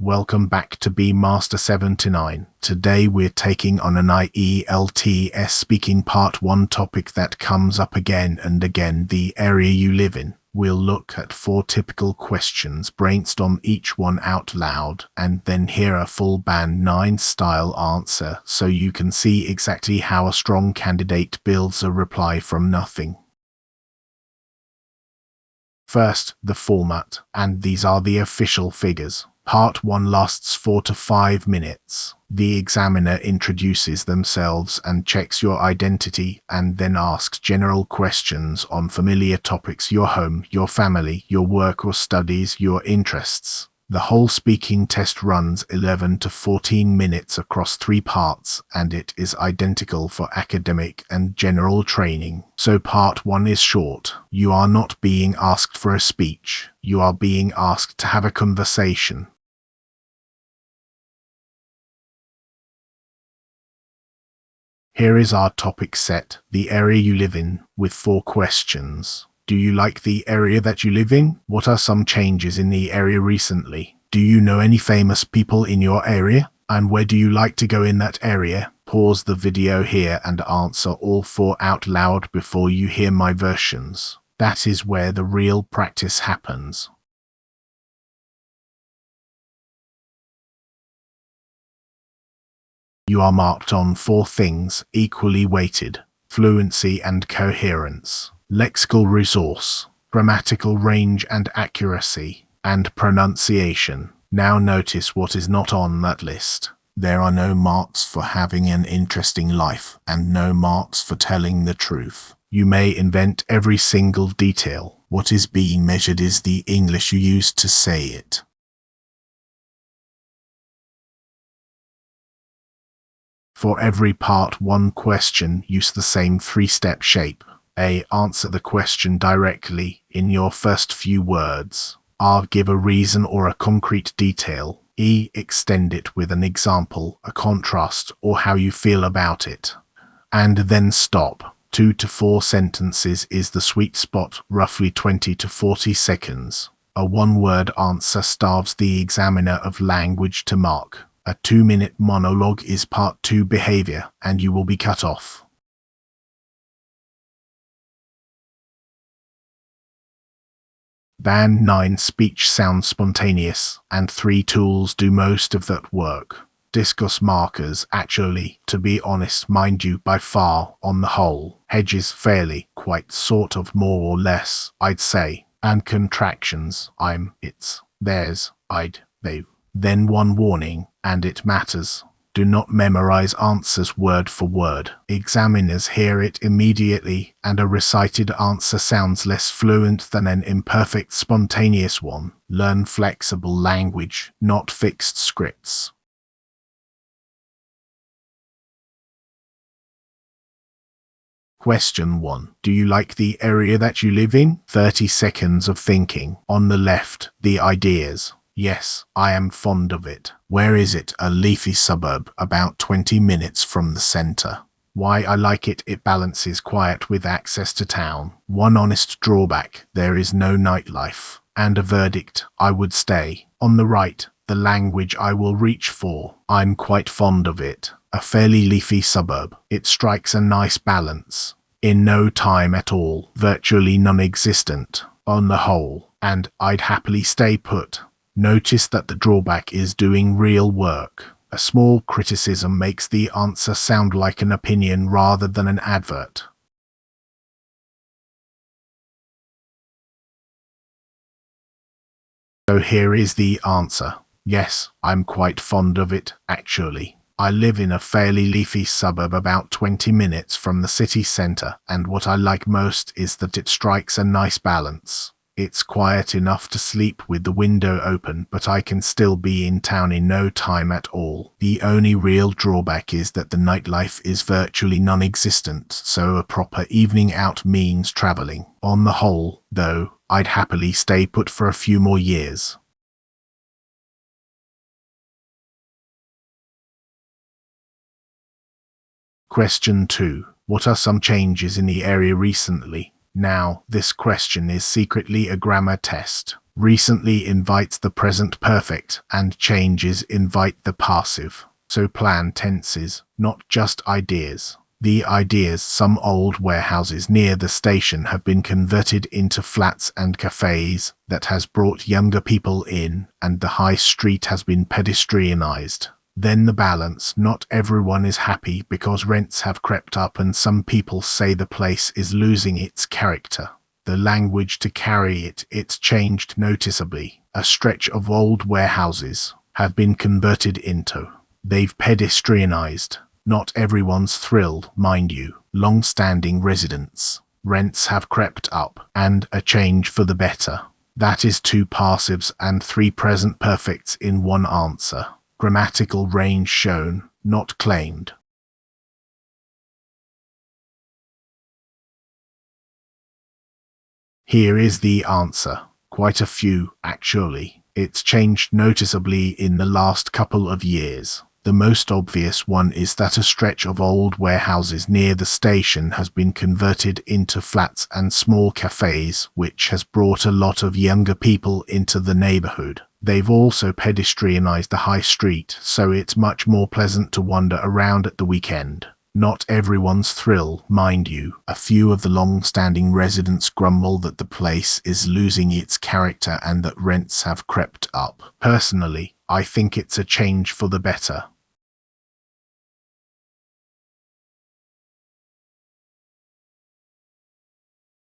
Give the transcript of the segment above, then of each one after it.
Welcome back to B Master 79. Today we're taking on an ielts speaking part 1 topic that comes up again and again, the area you live in. We'll look at 4 typical questions, brainstorm each one out loud, and then hear a full band 9 style answer so you can see exactly how a strong candidate builds a reply from nothing. First, the format, and these are the official figures. Part 1 lasts 4 to 5 minutes. The examiner introduces themselves and checks your identity and then asks general questions on familiar topics: your home, your family, your work or studies, your interests. The whole speaking test runs 11 to 14 minutes across 3 parts, and it is identical for academic and general training. So part 1 is short. You are not being asked for a speech. You are being asked to have a conversation. Here is our topic set, the area you live in, with 4 questions. Do you like the area that you live in? What are some changes in the area recently? Do you know any famous people in your area? And where do you like to go in that area? Pause the video here and answer all 4 out loud before you hear my versions. That is where the real practice happens. You are marked on 4 things, equally weighted: fluency and coherence, lexical resource, grammatical range and accuracy, and pronunciation. Now notice what is not on that list. There are no marks for having an interesting life, and no marks for telling the truth. You may invent every single detail. What is being measured is the English you use to say it. For every part 1 question, use the same 3-step shape. A. Answer the question directly in your first few words. R. Give a reason or a concrete detail. E. Extend it with an example, a contrast, or how you feel about it. And then stop. 2 to 4 sentences is the sweet spot, roughly 20 to 40 seconds. A 1-word answer starves the examiner of language to mark. A 2-minute monologue is part 2 behavior, and you will be cut off. Band 9 speech sounds spontaneous, and 3 tools do most of that work. Discuss markers, actually, to be honest, mind you, by far, on the whole, hedges fairly, quite sort of more or less, I'd say, and contractions, I'm, it's, theirs, I'd, they. Then 1 warning, and it matters. Do not memorize answers word for word. Examiners hear it immediately, and a recited answer sounds less fluent than an imperfect, spontaneous one. Learn flexible language, not fixed scripts. Question 1. Do you like the area that you live in? 30 seconds of thinking. On the left, the ideas. Yes, I am fond of it. Where is it? A leafy suburb, about 20 minutes from the center. Why I like it? It balances quiet with access to town. 1 honest drawback: there is no nightlife. And a verdict: I would stay. On the right, the language I will reach for. I'm quite fond of it. A fairly leafy suburb. It strikes a nice balance. In no time at all. Virtually non-existent. On the whole. And I'd happily stay put. Notice that the drawback is doing real work. A small criticism makes the answer sound like an opinion rather than an advert. So here is the answer. Yes, I'm quite fond of it, actually. I live in a fairly leafy suburb about 20 minutes from the city centre, and what I like most is that it strikes a nice balance. It's quiet enough to sleep with the window open, but I can still be in town in no time at all. The only real drawback is that the nightlife is virtually non-existent, so a proper evening out means travelling. On the whole, though, I'd happily stay put for a few more years. Question 2. What are some changes in the area recently? Now, this question is secretly a grammar test. Recently invites the present perfect, and changes invite the passive. So plan tenses, not just ideas. The ideas: some old warehouses near the station have been converted into flats and cafes. That has brought younger people in, and the high street has been pedestrianized. Then the balance: not everyone is happy because rents have crept up, and some people say the place is losing its character. The language to carry it: it's changed noticeably. A stretch of old warehouses have been converted into. They've pedestrianized. Not everyone's thrilled, mind you. Long-standing residents. Rents have crept up, and a change for the better. That is 2 passives and 3 present perfects in one answer. Grammatical range shown, not claimed. Here is the answer. Quite a few, actually. It's changed noticeably in the last couple of years. The most obvious one is that a stretch of old warehouses near the station has been converted into flats and small cafes, which has brought a lot of younger people into the neighborhood. They've also pedestrianized the high street, so it's much more pleasant to wander around at the weekend. Not everyone's thrilled, mind you. A few of the long-standing residents grumble that the place is losing its character and that rents have crept up. Personally, I think it's a change for the better.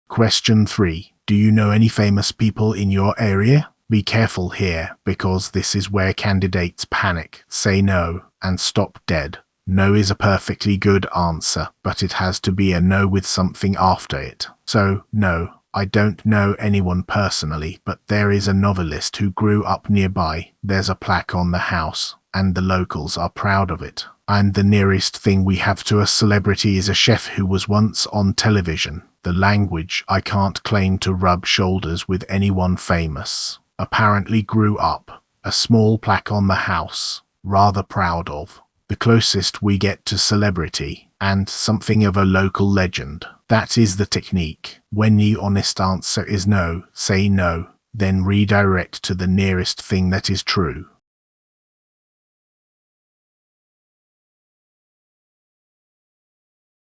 Question 3. Do you know any famous people in your area? Be careful here, because this is where candidates panic, say no, and stop dead. No is a perfectly good answer, but it has to be a no with something after it. So, no, I don't know anyone personally, but there is a novelist who grew up nearby. There's a plaque on the house, and the locals are proud of it. And the nearest thing we have to a celebrity is a chef who was once on television. The language: I can't claim to rub shoulders with anyone famous. Apparently grew up. A small plaque on the house. Rather proud of. The closest we get to celebrity, and something of a local legend. That is the technique. When the honest answer is no, say no, then redirect to the nearest thing that is true.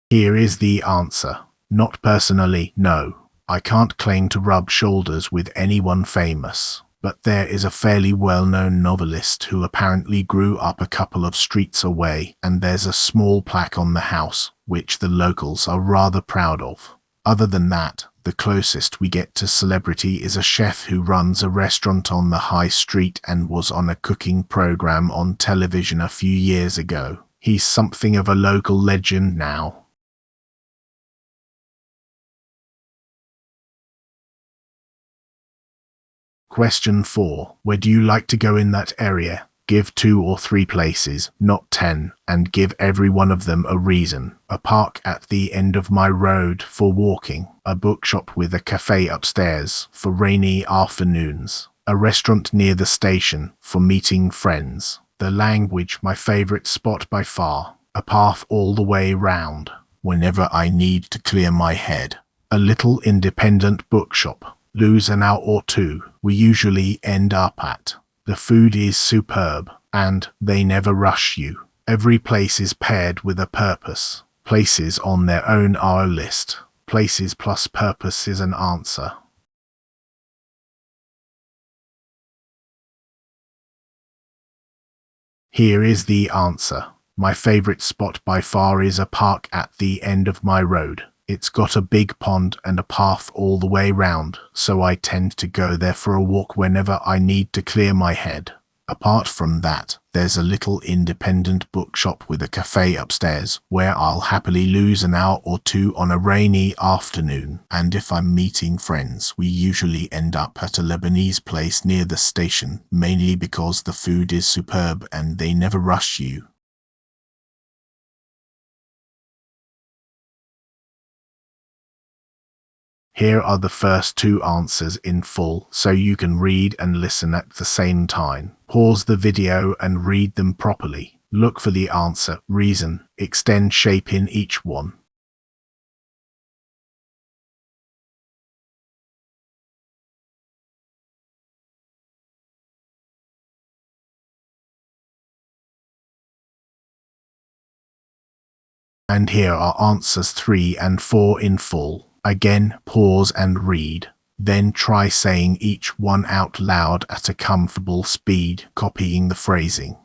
Here is the answer. Not personally, no. I can't claim to rub shoulders with anyone famous. But there is a fairly well-known novelist who apparently grew up a couple of streets away, and there's a small plaque on the house, which the locals are rather proud of. Other than that, the closest we get to celebrity is a chef who runs a restaurant on the high street and was on a cooking program on television a few years ago. He's something of a local legend now. Question 4. Where do you like to go in that area? Give 2 or 3 places, not 10, and give every one of them a reason. A park at the end of my road for walking. A bookshop with a cafe upstairs for rainy afternoons. A restaurant near the station for meeting friends. The language: my favorite spot by far. A path all the way round. Whenever I need to clear my head. A little independent bookshop. Lose an hour or 2, we usually end up at. The food is superb, and they never rush you. Every place is paired with a purpose. Places on their own are a list. Places plus purpose is an answer. Here is the answer. My favorite spot by far is a park at the end of my road. It's got a big pond and a path all the way round, so I tend to go there for a walk whenever I need to clear my head. Apart from that, there's a little independent bookshop with a cafe upstairs, where I'll happily lose an hour or 2 on a rainy afternoon. And if I'm meeting friends, we usually end up at a Lebanese place near the station, mainly because the food is superb and they never rush you. Here are the first 2 answers in full, so you can read and listen at the same time. Pause the video and read them properly. Look for the answer, reason, extend shape in each one. And here are answers 3 and 4 in full. Again, pause and read. Then try saying each one out loud at a comfortable speed, copying the phrasing.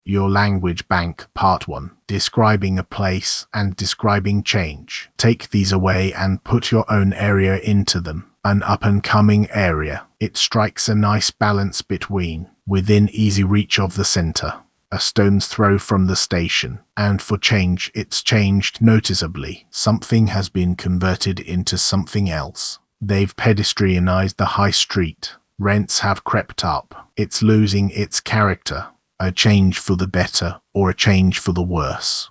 Your language bank, part 1. Describing a place and describing change. Take these away and put your own area into them. An up-and-coming area. It strikes a nice balance between, within easy reach of the center, a stone's throw from the station, and for change it's changed noticeably. Something has been converted into something else. They've pedestrianized the high street. Rents have crept up. It's losing its character. A change for the better or a change for the worse.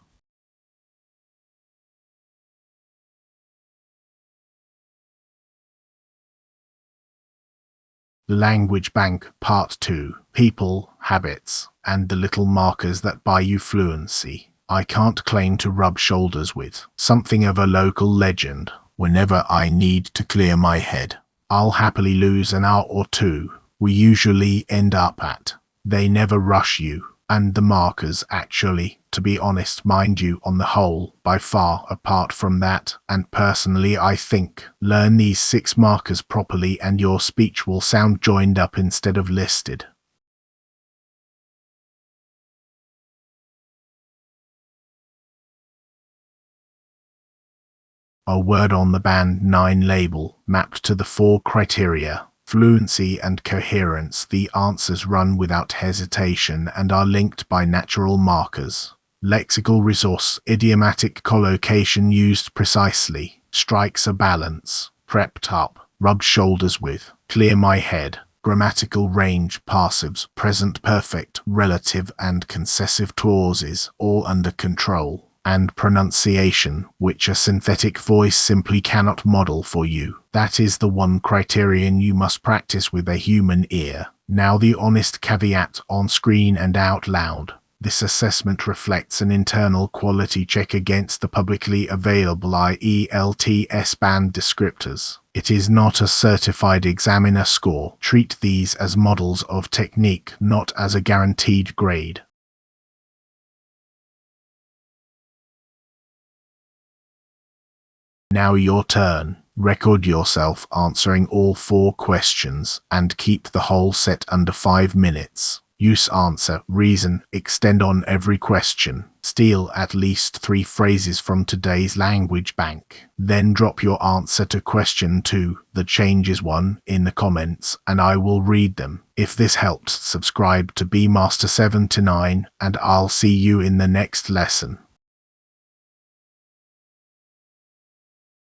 Language Bank Part 2. People, Habits, and the Little Markers That Buy You Fluency. I can't claim to rub shoulders with. Something of a local legend. Whenever I need to clear my head, I'll happily lose an hour or two. We usually end up at. They never rush you. And the markers actually, to be honest, mind you, on the whole, by far apart from that, and personally I think, learn these 6 markers properly and your speech will sound joined up instead of listed. A word on the band 9 label, mapped to the 4 criteria. Fluency and coherence. The answers run without hesitation and are linked by natural markers. Lexical resource, idiomatic collocation used precisely, strikes a balance, prepped up, rub shoulders with, clear my head. Grammatical range, passives, present perfect, relative and concessive clauses, all under control. And pronunciation, which a synthetic voice simply cannot model for you. That is the one criterion you must practice with a human ear. Now the honest caveat on screen and out loud. This assessment reflects an internal quality check against the publicly available ielts band descriptors. It is not a certified examiner score. Treat these as models of technique, not as a guaranteed grade. Now your turn. Record yourself answering all 4 questions and keep the whole set under 5 minutes. Use answer, reason, extend on every question. Steal at least 3 phrases from today's language bank. Then drop your answer to question 2, the changes one, in the comments, and I will read them. If this helped, subscribe to Be Master 7 to 9, and I'll see you in the next lesson.